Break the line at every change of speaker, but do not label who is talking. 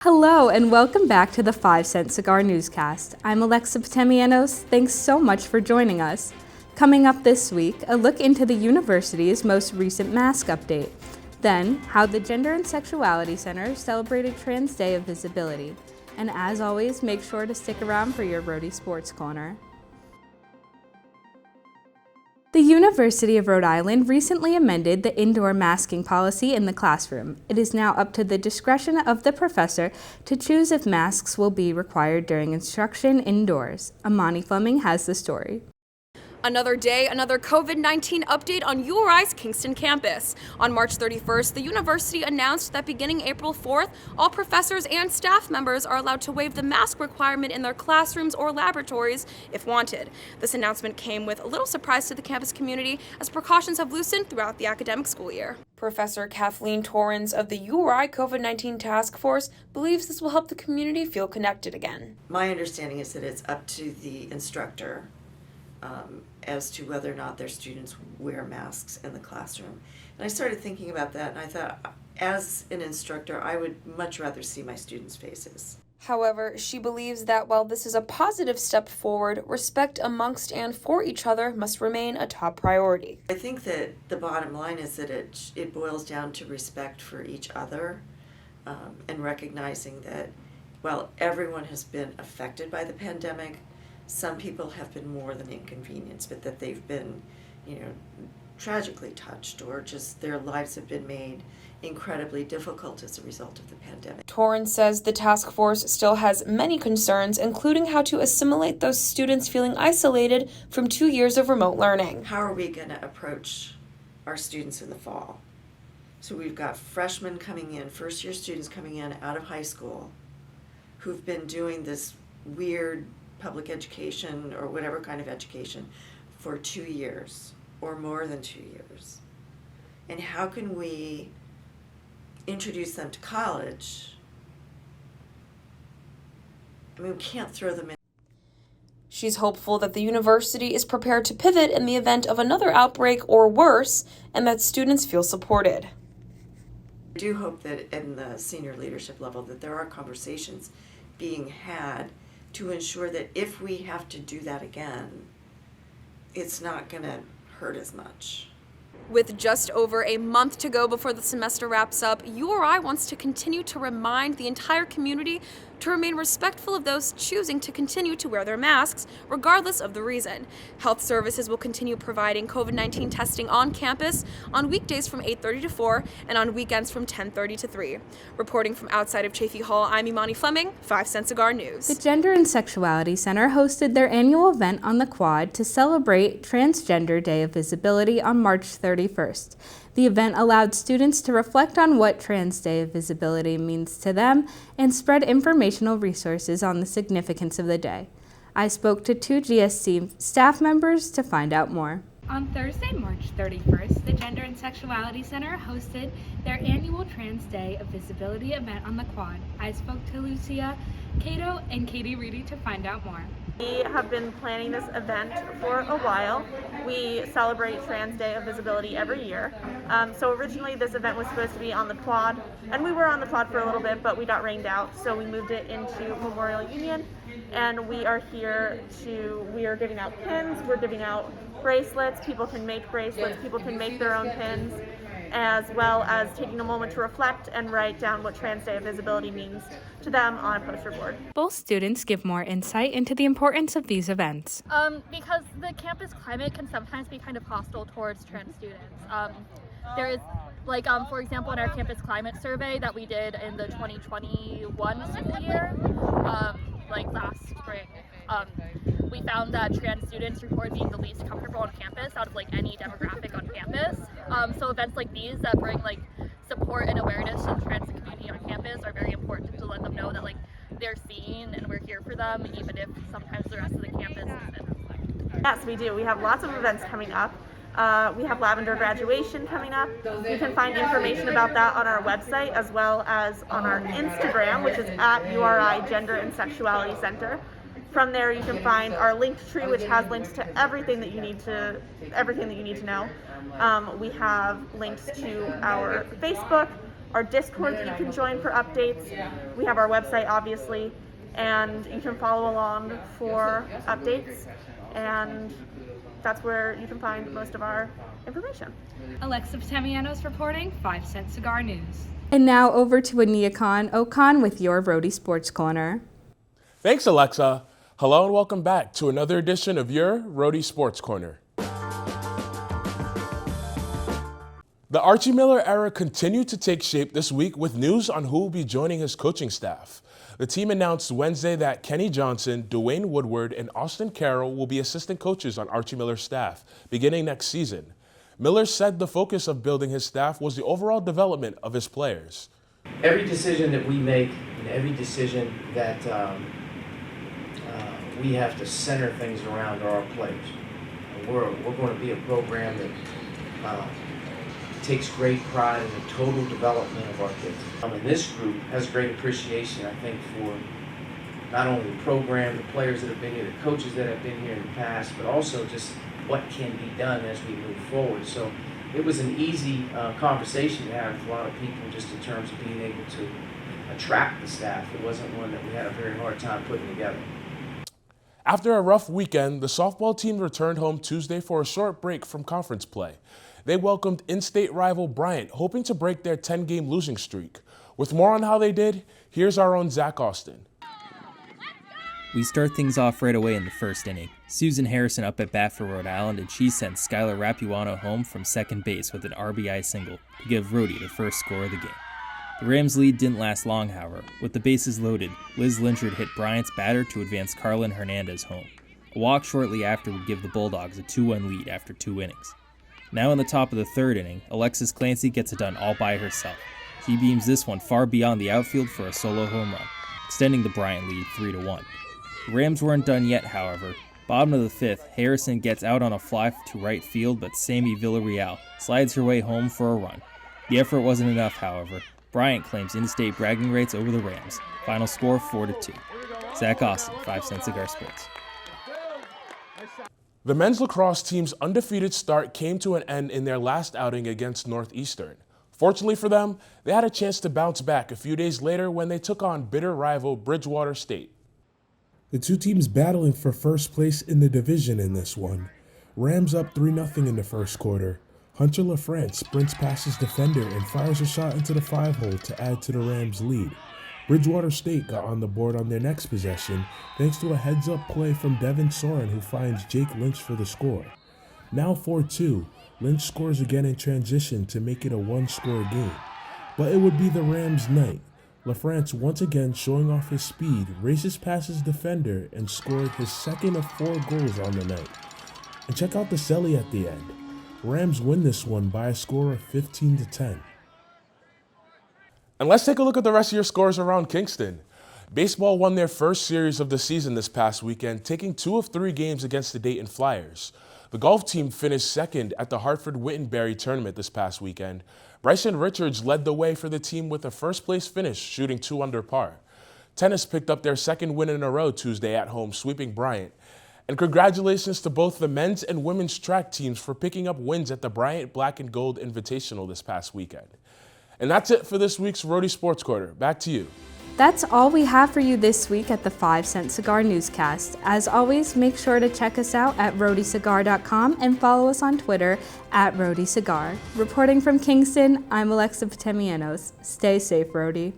Hello and welcome back to the 5-Cent Cigar Newscast. I'm Alexa Potamianos. Thanks so much for joining us. Coming up this week, a look into the university's most recent mask update. Then, how the Gender and Sexuality Center celebrated Trans Day of Visibility. And as always, make sure to stick around for your Rhody Sports Corner. The University of Rhode Island recently amended the indoor masking policy in the classroom. It is now up to the discretion of the professor to choose if masks will be required during instruction indoors. Imani Fleming has the story.
Another day, another COVID-19 update on URI's Kingston campus. On March 31st, the university announced that beginning April 4th, all professors and staff members are allowed to waive the mask requirement in their classrooms or laboratories if wanted. This announcement came with a little surprise to the campus community as precautions have loosened throughout the academic school year. Professor Kathleen Torrens of the URI COVID-19 task force believes this will help the community feel connected again.
My understanding is that it's up to the instructor as to whether or not their students wear masks in the classroom. And I started thinking about that, and I thought, as an instructor, I would much rather see my students' faces.
However, she believes that while this is a positive step forward, respect amongst and for each other must remain a top priority.
I think that the bottom line is that it boils down to respect for each other and recognizing that while everyone has been affected by the pandemic, some people have been more than inconvenienced, but that they've been, tragically touched, or just their lives have been made incredibly difficult as a result of the pandemic.
Torrens says the task force still has many concerns, including how to assimilate those students feeling isolated from 2 years of remote learning.
How are we going to approach our students in the fall? So we've got freshmen coming in, first-year students coming in out of high school who've been doing this weird public education or whatever kind of education for 2 years or more than 2 years. And how can we introduce them to college? I mean, we can't throw them in.
She's hopeful that the university is prepared to pivot in the event of another outbreak or worse, and that students feel supported.
I do hope that in the senior leadership level that there are conversations being had to ensure that if we have to do that again, it's not going to hurt as much.
With just over a month to go before the semester wraps up, URI wants to continue to remind the entire community to remain respectful of those choosing to continue to wear their masks, regardless of the reason. Health services will continue providing COVID-19 testing on campus on weekdays from 8:30 to 4 and on weekends from 10:30 to 3. Reporting from outside of Chaffee Hall, I'm Imani Fleming, 5-Cent Cigar News.
The Gender and Sexuality Center hosted their annual event on the Quad to celebrate Transgender Day of Visibility on March 31st. The event allowed students to reflect on what Trans Day of Visibility means to them and spread informational resources on the significance of the day. I spoke to 2 GSC staff members to find out more.
On Thursday, March 31st, the Gender and Sexuality Center hosted their annual Trans Day of Visibility event on the Quad. I spoke to Lucia, Cato, and Katie Rhody to find out more.
We have been planning this event for a while. We celebrate Trans Day of Visibility every year. So originally this event was supposed to be on the Quad, and we were on the Quad for a little bit, but we got rained out, so we moved it into Memorial Union, and we are giving out pins, we're giving out bracelets. People can make bracelets, people can make their own pins, as well as taking a moment to reflect and write down what Trans Day of Visibility means to them on a poster board.
Both students give more insight into the importance of these events.
Because the campus climate can sometimes be kind of hostile towards trans students. There is, for example, in our campus climate survey that we did in the 2021 school year, last spring, we found that trans students report being the least comfortable on campus out of any demographic on campus. So events like these that bring support and awareness to the trans community on campus are very important to let them know that they're seen and we're here for them, even if sometimes the rest of the campus isn't.
Yes, we do. We have lots of events coming up. We have Lavender graduation coming up. You can find information about that on our website as well as on our Instagram, which is at URI Gender and Sexuality Center. From there, you can find our Linktree, which has links to everything that you need to know. We have links to our Facebook, our Discord that you can join for updates. We have our website, obviously, and you can follow along for updates. And that's where you can find most of our information.
Alexa Potamianos reporting 5 Cent Cigar News.
And now over to Aniekan Okon with your Rhody Sports Corner.
Thanks, Alexa. Hello and welcome back to another edition of your Rhody Sports Corner. The Archie Miller era continued to take shape this week with news on who will be joining his coaching staff. The team announced Wednesday that Kenny Johnson, Dwayne Woodward, and Austin Carroll will be assistant coaches on Archie Miller's staff beginning next season. Miller said the focus of building his staff was the overall development of his players.
Every decision that we make and every decision that we have to center things around our players. We're going to be a program that takes great pride in the total development of our kids. And this group has great appreciation, I think, for not only the program, the players that have been here, the coaches that have been here in the past, but also just what can be done as we move forward. So it was an easy conversation to have with a lot of people just in terms of being able to attract the staff. It wasn't one that we had a very hard time putting together.
After a rough weekend, the softball team returned home Tuesday for a short break from conference play. They welcomed in-state rival Bryant, hoping to break their 10-game losing streak. With more on how they did, here's our own Zach Austin.
We start things off right away in the first inning. Susan Harrison up at bat for Rhode Island, and she sends Skylar Rapuano home from second base with an RBI single to give Rhody the first score of the game. The Rams' lead didn't last long, however. With the bases loaded, Liz Lynchard hit Bryant's batter to advance Carlin Hernandez home. A walk shortly after would give the Bulldogs a 2-1 lead after 2 innings. Now in the top of the third inning, Alexis Clancy gets it done all by herself. She beams this one far beyond the outfield for a solo home run, extending the Bryant lead 3-1. The Rams weren't done yet, however. Bottom of the fifth, Harrison gets out on a fly to right field, but Sammy Villarreal slides her way home for a run. The effort wasn't enough, however. Bryant claims in-state bragging rights over the Rams. Final score 4-2. Zach Austin, 5 Cent Cigar Sports.
The men's lacrosse team's undefeated start came to an end in their last outing against Northeastern. Fortunately for them, they had a chance to bounce back a few days later when they took on bitter rival Bridgewater State.
The two teams battling for first place in the division in this one. Rams up 3-0 in the first quarter. Hunter LaFrance sprints past his defender and fires a shot into the 5-hole to add to the Rams' lead. Bridgewater State got on the board on their next possession thanks to a heads-up play from Devin Soren, who finds Jake Lynch for the score. Now 4-2, Lynch scores again in transition to make it a one-score game. But it would be the Rams' night. LaFrance, once again showing off his speed, races past his defender and scored his second of 4 goals on the night. And check out the celly at the end. Rams win this one by a score of 15-10.
And let's take a look at the rest of your scores around Kingston. Baseball won their first series of the season this past weekend, taking 2 of 3 games against the Dayton Flyers. The golf team finished second at the Hartford Wittenberry tournament this past weekend. Bryson Richards led the way for the team with a first-place finish, shooting 2 under par. Tennis picked up their second win in a row Tuesday at home, sweeping Bryant. And congratulations to both the men's and women's track teams for picking up wins at the Bryant Black and Gold Invitational this past weekend. And that's it for this week's Rhody Sports Corner. Back to you.
That's all we have for you this week at the 5 Cent Cigar Newscast. As always, make sure to check us out at rhodycigar.com and follow us on Twitter at Rhody Cigar. Reporting from Kingston, I'm Alexa Potamianos. Stay safe, Rhody.